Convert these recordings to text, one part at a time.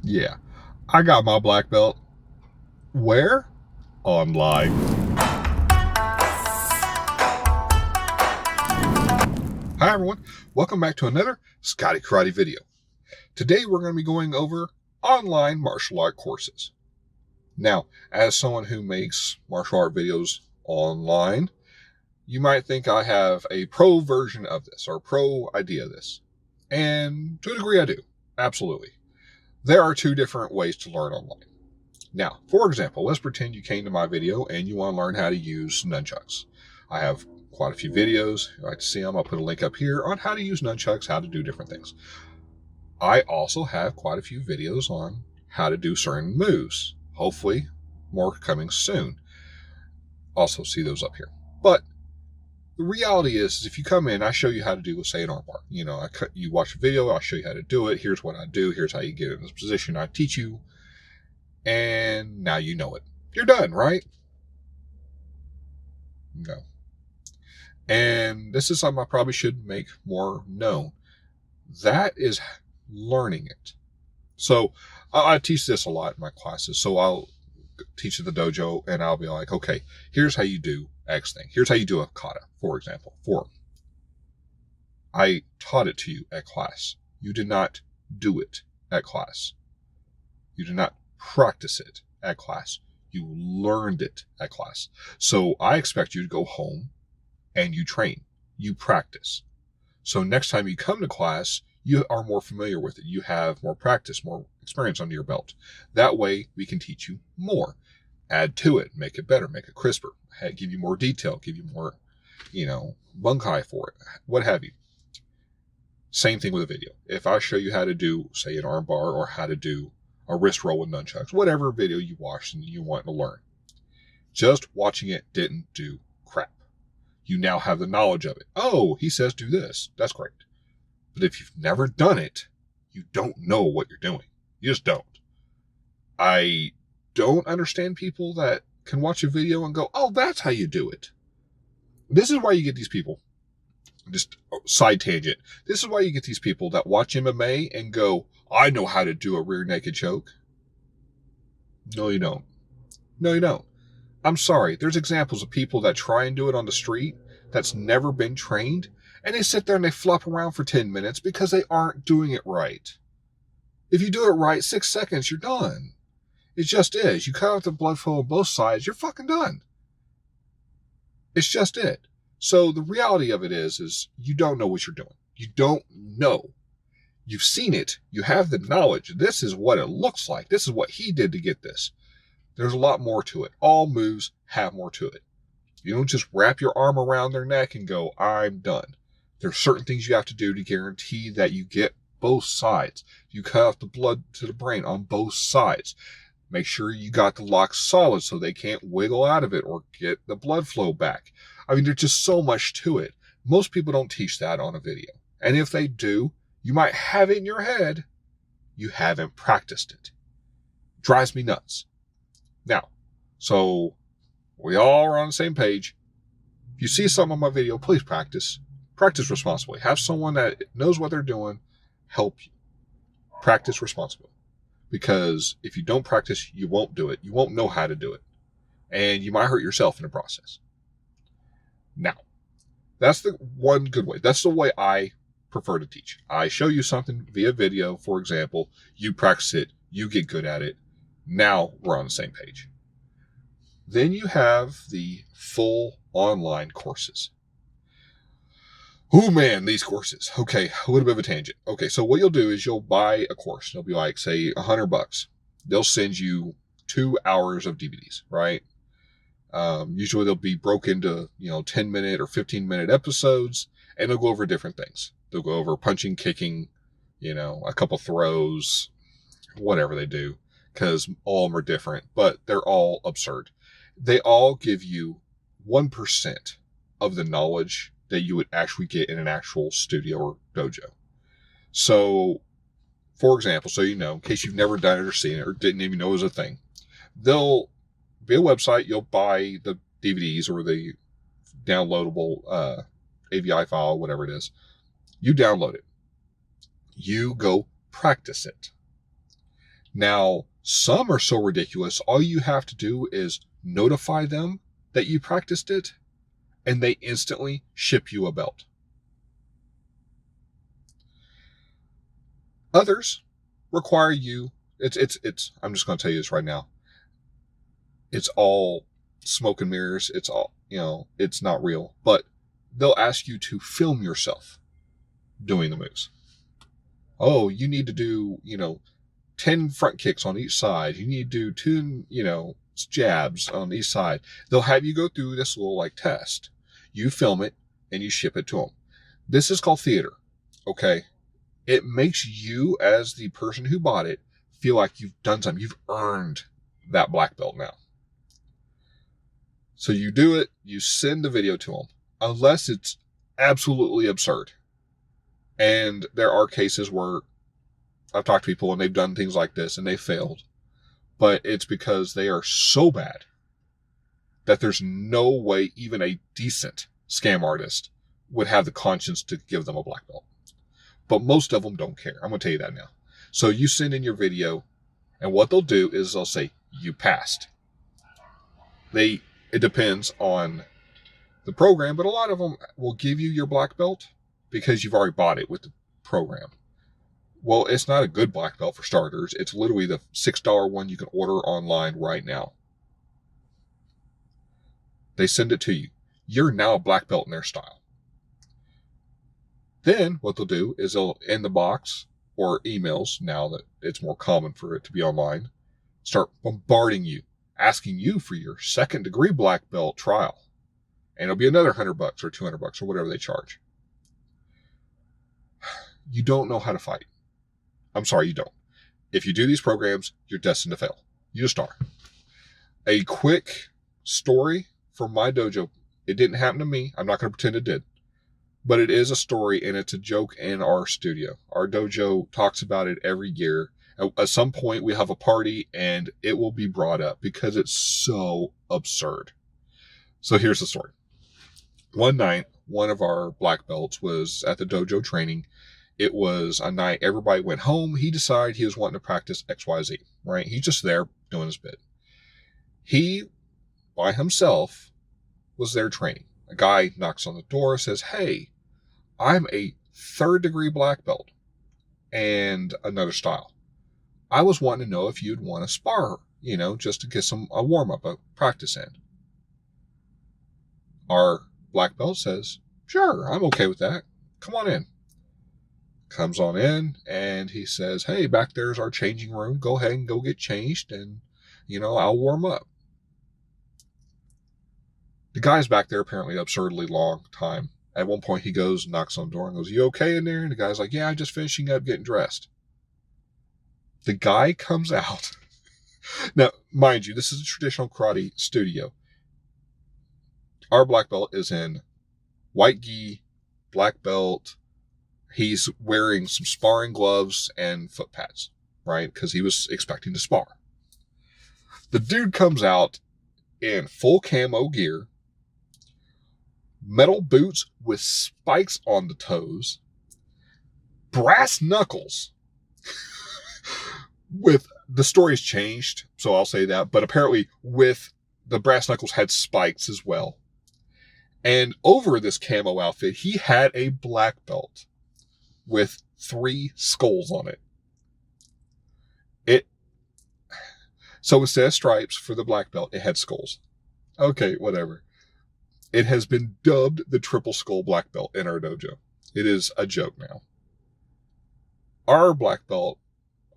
Yeah, I got my black belt. Where? Online. Hi everyone, welcome back to another Scotty Karate video. Today we're going to be going over online martial art courses. Now, as someone who makes martial art videos online, you might think I have a pro version of this or pro idea of this. And to a degree I do, absolutely. There are two different ways to learn online. Now, for example, let's pretend you came to my video and you want to learn how to use nunchucks. I have quite a few videos. If you'd like to see them, I'll put a link up here on how to use nunchucks, how to do different things. I also have quite a few videos on how to do certain moves. Hopefully, more coming soon. Also see those up here. But the reality is if you come in, I show you how to do, say, an armbar. You watch a video, I'll show you how to do it. Here's what I do. Here's how you get in this position. I teach you. And now you know it. You're done, right? No. And this is something I probably should make more known. That is learning it. So I teach this a lot in my classes. So I'll teach at the dojo and I'll be like, okay, here's how you do X thing. Here's how you do a kata, for example. I taught it to you at class. You did not do it at class. You did not practice it at class. You learned it at class. So I expect you to go home and you train. You practice. So next time you come to class, you are more familiar with it. You have more practice, more experience under your belt. That way we can teach you more. Add to it, make it better, make it crisper, give you more detail, give you more, bunkai for it, what have you. Same thing with a video. If I show you how to do, say, an armbar or how to do a wrist roll with nunchucks, whatever video you watched and you want to learn. Just watching it didn't do crap. You now have the knowledge of it. Oh, he says do this. That's great. But if you've never done it, you don't know what you're doing. You just don't. I don't understand people that can watch a video and go, oh, that's how you do it. This is why you get these people. Just side tangent. This is why you get these people that watch MMA and go, I know how to do a rear naked choke. No, you don't. No, you don't. I'm sorry. There's examples of people that try and do it on the street that's never been trained, and they sit there and they flop around for 10 minutes because they aren't doing it right. If you do it right, 6 seconds, you're done. It just is. You cut out the blood flow on both sides, you're fucking done. It's just it. So the reality of it is you don't know what you're doing. You don't know. You've seen it. You have the knowledge. This is what it looks like. This is what he did to get this. There's a lot more to it. All moves have more to it. You don't just wrap your arm around their neck and go, I'm done. There's certain things you have to do to guarantee that you get both sides. You cut off the blood to the brain on both sides. Make sure you got the lock solid so they can't wiggle out of it or get the blood flow back. I mean, there's just so much to it. Most people don't teach that on a video. And if they do, you might have it in your head. You haven't practiced it. Drives me nuts. Now, so we all are on the same page. If you see something on my video, please practice. Practice responsibly. Have someone that knows what they're doing help you. Practice responsibly. Because if you don't practice, you won't do it. You won't know how to do it. And you might hurt yourself in the process. Now, that's the one good way. That's the way I prefer to teach. I show you something via video, for example. You practice it. You get good at it. Now we're on the same page. Then you have the full online courses. Oh man, these courses. Okay, a little bit of a tangent. Okay, so what you'll do is you'll buy a course. It'll be like, say, $100. They'll send you 2 hours of DVDs, right? Usually they'll be broken into, 10-minute or 15-minute episodes, and they'll go over different things. They'll go over punching, kicking, a couple throws, whatever they do, because all of them are different, but they're all absurd. They all give you 1% of the knowledge that you would actually get in an actual studio or dojo. So, for example, in case you've never done it or seen it or didn't even know it was a thing, they'll be a website. You'll buy the DVDs or the downloadable AVI file, whatever it is. You download it. You go practice it. Now, some are so ridiculous, all you have to do is notify them that you practiced it, and they instantly ship you a belt. Others require you, I'm just going to tell you this right now. It's all smoke and mirrors. It's all, it's not real. But they'll ask you to film yourself doing the moves. Oh, you need to do, 10 front kicks on each side. You need to do 10, jabs on each side. They'll have you go through this little test. You film it and you ship it to them. This is called theater. Okay. It makes you, as the person who bought it, feel like you've done something. You've earned that black belt now. So you do it, you send the video to them, unless it's absolutely absurd. And there are cases where I've talked to people and they've done things like this and they failed. But it's because they are so bad that there's no way even a decent scam artist would have the conscience to give them a black belt. But most of them don't care. I'm going to tell you that now. So you send in your video, and what they'll do is they'll say, you passed. It depends on the program, but a lot of them will give you your black belt because you've already bought it with the program. Well, it's not a good black belt for starters. It's literally the $6 one you can order online right now. They send it to you. You're now a black belt in their style. Then what they'll do is they'll, in the box or emails, now that it's more common for it to be online, start bombarding you, asking you for your second degree black belt trial. And it'll be another $100 or $200 or whatever they charge. You don't know how to fight. I'm sorry, you don't. If you do these programs, you're destined to fail. You just are. A quick story from my dojo. It didn't happen to me. I'm not going to pretend it did. But it is a story, and it's a joke in our studio. Our dojo talks about it every year. At some point, we have a party, and it will be brought up because it's so absurd. So here's the story. One night, one of our black belts was at the dojo training. It was a night everybody went home. He decided he was wanting to practice XYZ, right? He's just there doing his bit. He, by himself, was there training. A guy knocks on the door, says, hey, I'm a 3rd degree black belt and another style. I was wanting to know if you'd want to spar, just to get a warm-up, a practice in. Our black belt says, sure, I'm okay with that. Come on in. Comes on in, and he says, hey, back there's our changing room. Go ahead and go get changed, and, I'll warm up. The guy's back there apparently absurdly long time. At one point, he goes and knocks on the door and goes, you okay in there? And the guy's like, yeah, I'm just finishing up getting dressed. The guy comes out. Now, mind you, this is a traditional karate studio. Our black belt is in white gi, black belt. He's wearing some sparring gloves and foot pads, right? Because he was expecting to spar. The dude comes out in full camo gear, metal boots with spikes on the toes, brass knuckles. With the story's changed, so I'll say that, but apparently with the brass knuckles had spikes as well. And over this camo outfit, he had a black belt with 3 skulls on it. So instead of stripes for the black belt, it had skulls. Okay, whatever. It has been dubbed the triple skull black belt in our dojo. It is a joke now. Our black belt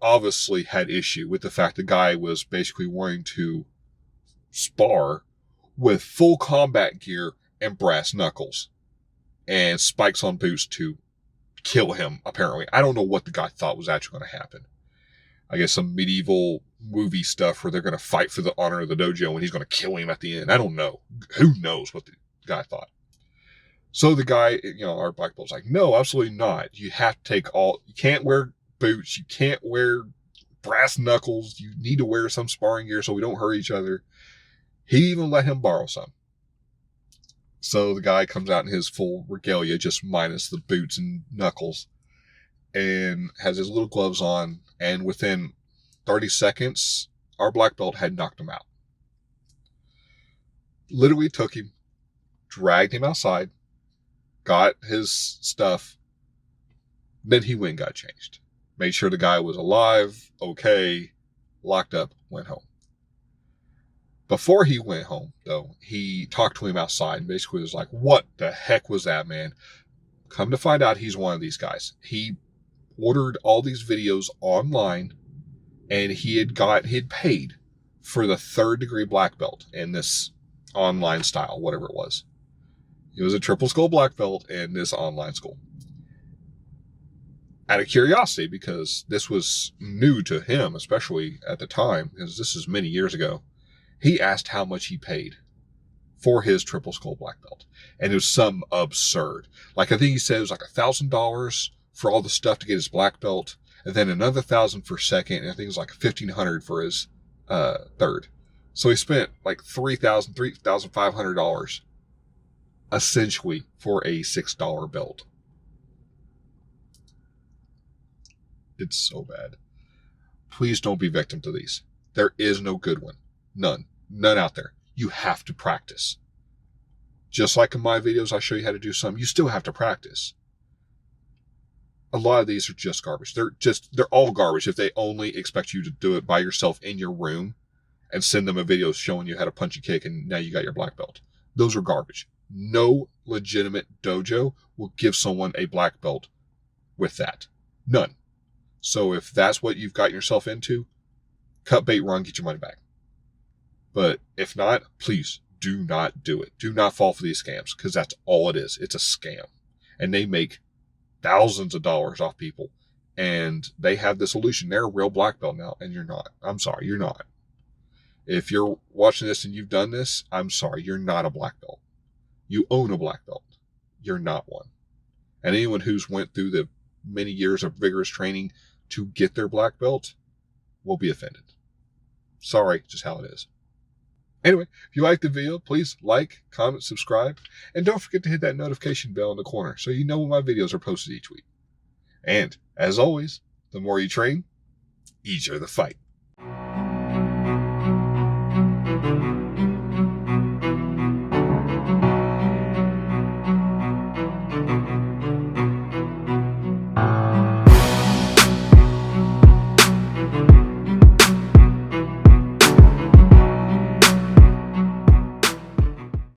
obviously had issue with the fact the guy was basically wanting to spar with full combat gear and brass knuckles and spikes on boots to kill him, apparently. I don't know what the guy thought was actually going to happen. I guess some medieval movie stuff where they're going to fight for the honor of the dojo and he's going to kill him at the end. I don't know. Who knows what the guy thought. So the guy, our black belt's like, no, absolutely not. You have to you can't wear boots. You can't wear brass knuckles. You need to wear some sparring gear so we don't hurt each other. He even let him borrow some. So the guy comes out in his full regalia, just minus the boots and knuckles, and has his little gloves on. And within 30 seconds, our black belt had knocked him out. Literally took him, dragged him outside, got his stuff, then he went and got changed. Made sure the guy was alive, okay, locked up, went home. Before he went home, though, he talked to him outside and basically was like, what the heck was that, man? Come to find out, he's one of these guys. He ordered all these videos online, and he had paid for the 3rd degree black belt in this online style, whatever it was. It was a triple skull black belt in this online school. Out of curiosity, because this was new to him, especially at the time, because this is many years ago, he asked how much he paid for his triple skull black belt. And it was some absurd. Like, I think he said it was like $1,000 for all the stuff to get his black belt, and then another $1,000 for second, and I think it was like $1,500 for his third. So he spent like $3,500 essentially for a $6 belt. It's so bad. Please don't be victim to these. There is no good one. None out there. You have to practice. Just like in my videos, I show you how to do something. You still have to practice. A lot of these are just garbage. They're all garbage if they only expect you to do it by yourself in your room and send them a video showing you how to punch a kick and now you got your black belt. Those are garbage. No legitimate dojo will give someone a black belt with that. None. So if that's what you've gotten yourself into, cut bait, run, get your money back. But if not, please do not do it. Do not fall for these scams, because that's all it is. It's a scam. And they make thousands of dollars off people. And they have this illusion. They're a real black belt now, and you're not. I'm sorry, you're not. If you're watching this and you've done this, I'm sorry, you're not a black belt. You own a black belt. You're not one. And anyone who's went through the many years of vigorous training to get their black belt will be offended. Sorry, just how it is. Anyway, if you liked the video, please like, comment, subscribe, and don't forget to hit that notification bell in the corner so you know when my videos are posted each week. And, as always, the more you train, easier the fight.